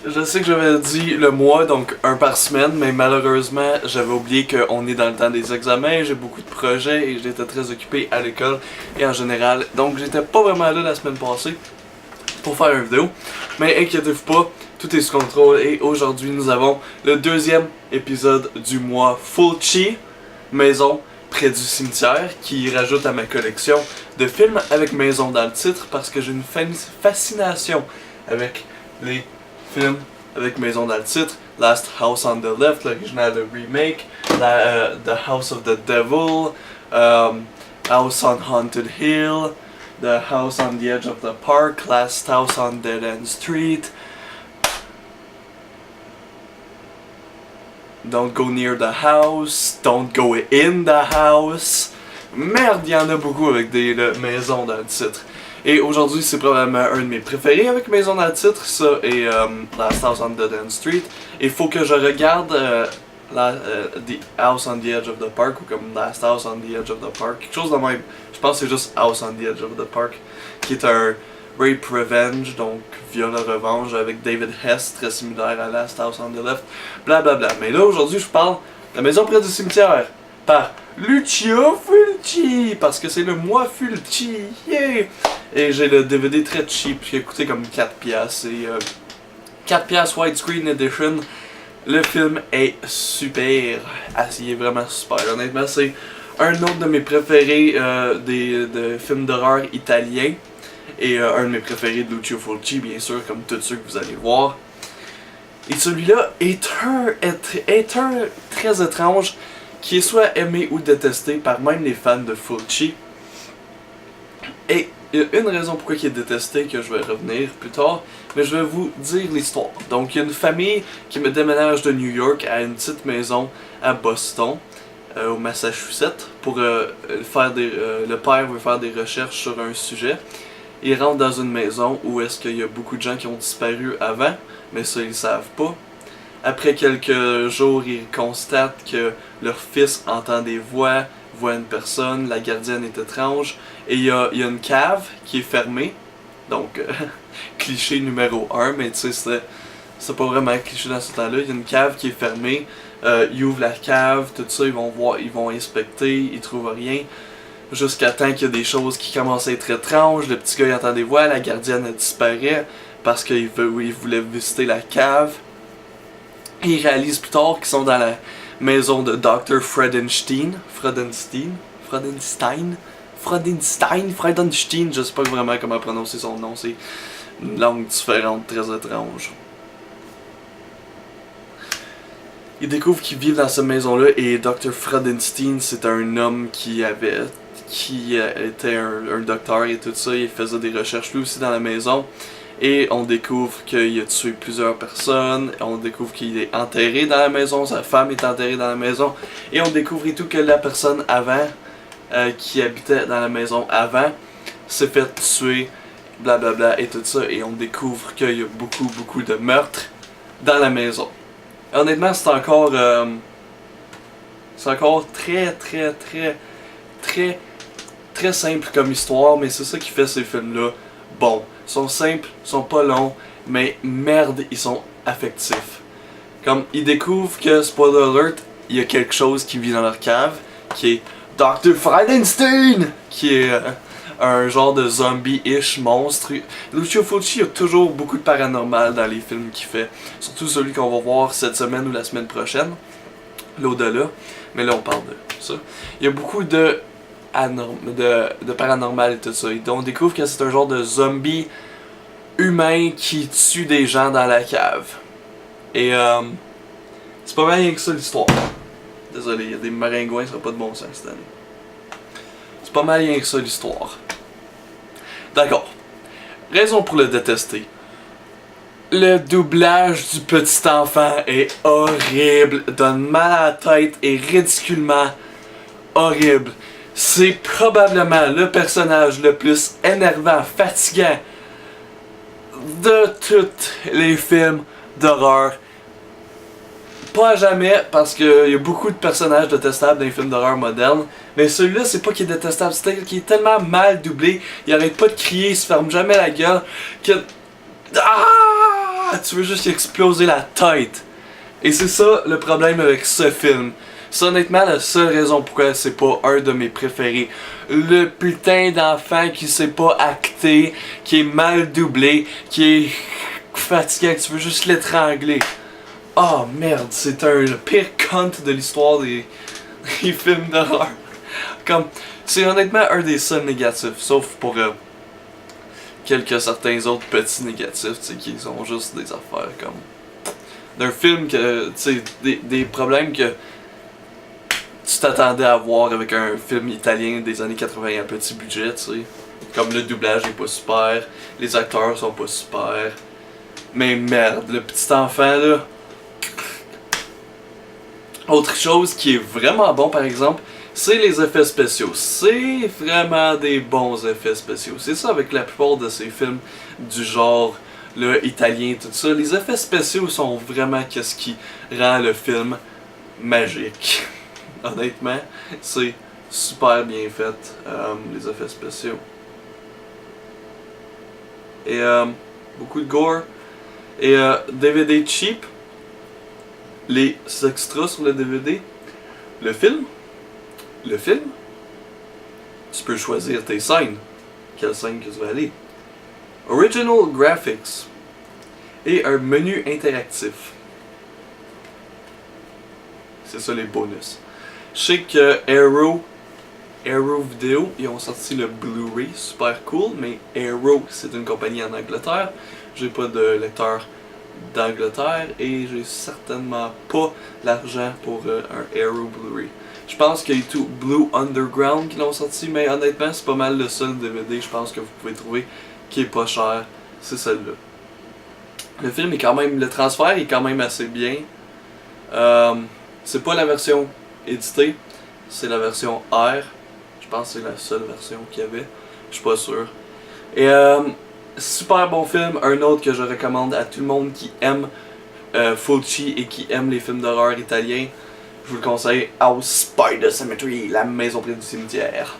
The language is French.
Je sais que j'avais dit le mois, donc un par semaine, mais malheureusement, j'avais oublié qu'on est dans le temps des examens, j'ai beaucoup de projets et j'étais très occupé à l'école et en général. Donc j'étais pas vraiment là la semaine passée pour faire une vidéo. Mais inquiétez-vous pas, tout est sous contrôle et aujourd'hui nous avons le deuxième épisode du mois Fulci, maison près du cimetière, qui rajoute à ma collection de films avec maison dans le titre parce que j'ai une fascination avec les films avec maison dans le titre. Last House on the Left, l'original de remake, The House of the Devil, House on Haunted Hill, The House on the Edge of the Park, Last House on Dead End Street, Don't Go Near the House, Don't Go In the House. Merde, il y en a beaucoup avec des maisons dans le titre. Et aujourd'hui, c'est probablement un de mes préférés avec maison dans le titre, ça, et Last House on Dead End Street. Il faut que je regarde The House on the Edge of the Park, ou comme Last House on the Edge of the Park, quelque chose de même. Je pense que c'est juste House on the Edge of the Park, qui est un rape revenge, donc viol revanche, avec David Hess, très similaire à Last House on the Left, blablabla. Mais là, aujourd'hui, je parle de La Maison près du cimetière, par Lucio Fulci, parce que c'est le mois Fulci, yeah! Et j'ai le DVD très cheap qui a coûté comme 4$. Et 4$ widescreen edition. Le film est super. Ah, il est vraiment super. Honnêtement, c'est un autre de mes préférés de films d'horreur italiens. Et un de mes préférés de Lucio Fulci, bien sûr, comme tous ceux que vous allez voir. Et celui-là est un très étrange, qui est soit aimé ou détesté par même les fans de Fulci. Et il y a une raison pourquoi il est détesté que je vais revenir plus tard, mais je vais vous dire l'histoire. Donc il y a une famille qui me déménage de New York à une petite maison à Boston, au Massachusetts, pour le père veut faire des recherches sur un sujet. Il rentre dans une maison où est-ce qu'il y a beaucoup de gens qui ont disparu avant, mais ça ils savent pas. Après quelques jours, ils constatent que leur fils entend des voix, voit une personne, la gardienne est étrange, et il y a une cave qui est fermée. Donc, cliché numéro 1, mais tu sais, c'est pas vraiment un cliché dans ce temps-là. Il y a une cave qui est fermée, ils ouvrent la cave, tout ça, ils vont voir, ils vont inspecter, ils trouvent rien. Jusqu'à temps qu'il y a des choses qui commencent à être étranges, le petit gars il entend des voix, la gardienne elle disparaît parce qu'il voulait visiter la cave. Et ils réalisent plus tard qu'ils sont dans la maison de Dr. Freudenstein, je sais pas vraiment comment prononcer son nom, c'est une langue différente, très étrange. Ils découvrent qu'ils vivent dans cette maison-là et Dr. Freudenstein, c'est un homme qui était un docteur et tout ça, il faisait des recherches lui aussi dans la maison. Et on découvre qu'il a tué plusieurs personnes, on découvre qu'il est enterré dans la maison, sa femme est enterrée dans la maison, et on découvre et tout que la personne avant, qui habitait dans la maison avant, s'est fait tuer, blablabla et tout ça, et on découvre qu'il y a beaucoup de meurtres dans la maison. Honnêtement, c'est encore très simple comme histoire, mais c'est ça qui fait ces films-là bons. Ils sont simples, ils sont pas longs, mais merde, ils sont affectifs. Comme ils découvrent que, spoiler alert, il y a quelque chose qui vit dans leur cave, qui est Dr. Freudenstein, qui est un genre de zombie-ish monstre. Lucio Fulci a toujours beaucoup de paranormal dans les films qu'il fait, surtout celui qu'on va voir cette semaine ou la semaine prochaine, l'au-delà, mais là on parle de ça. Il y a beaucoup de paranormal et tout ça. Et on découvre que c'est un genre de zombie humain qui tue des gens dans la cave. Et c'est pas mal rien que ça l'histoire. Désolé, il y a des maringouins, ça n'a pas de bon sens cette année. C'est pas mal rien que ça l'histoire. D'accord. Raison pour le détester. Le doublage du petit enfant est horrible, donne mal à la tête et ridiculement horrible. C'est probablement le personnage le plus énervant, fatigant de tous les films d'horreur. Pas à jamais, parce qu'il y a beaucoup de personnages détestables dans les films d'horreur modernes, mais celui-là, c'est pas qu'il est détestable, c'est qu'il est tellement mal doublé, il arrête pas de crier, il se ferme jamais la gueule, que... Ah! tu veux juste exploser la tête. Et c'est ça le problème avec ce film. C'est honnêtement la seule raison pourquoi c'est pas un de mes préférés. Le putain d'enfant qui sait pas acter, qui est mal doublé, qui est fatiguant, que tu veux juste l'étrangler. Oh merde, c'est le pire cunt de l'histoire des films d'horreur. Comme, c'est honnêtement un des seuls négatifs, sauf pour quelques certains autres petits négatifs, tu sais, qui sont juste des affaires comme d'un film que, tu sais, des problèmes que tu t'attendais à voir avec un film italien des années 80 à petit budget, tu sais. Comme le doublage est pas super, les acteurs sont pas super. Mais merde, le petit enfant là. Autre chose qui est vraiment bon par exemple, c'est les effets spéciaux. C'est vraiment des bons effets spéciaux. C'est ça avec la plupart de ces films du genre le italien, tout ça. Les effets spéciaux sont vraiment qu'est-ce qui rend le film magique. Honnêtement, c'est super bien fait, les effets spéciaux. Et beaucoup de gore. Et DVD cheap. Les extras sur le DVD. Le film. Tu peux choisir tes scènes. Quelle scène que tu vas aller. Original graphics. Et un menu interactif. C'est ça les bonus. Je sais que Arrow Video, ils ont sorti le Blu-ray, super cool, mais Arrow, c'est une compagnie en Angleterre. J'ai pas de lecteur d'Angleterre et j'ai certainement pas l'argent pour un Arrow Blu-ray. Je pense qu'il y a tout Blue Underground qui l'ont sorti, mais honnêtement, c'est pas mal le seul DVD, je pense, que vous pouvez trouver qui est pas cher, c'est celle-là. Le film est quand même, le transfert est quand même assez bien. C'est pas la version éditée, c'est la version R. Je pense que c'est la seule version qu'il y avait. Je suis pas sûr. Et super bon film, un autre que je recommande à tout le monde qui aime Fulci et qui aime les films d'horreur italiens. Je vous le conseille, House by the Cemetery, la maison près du cimetière.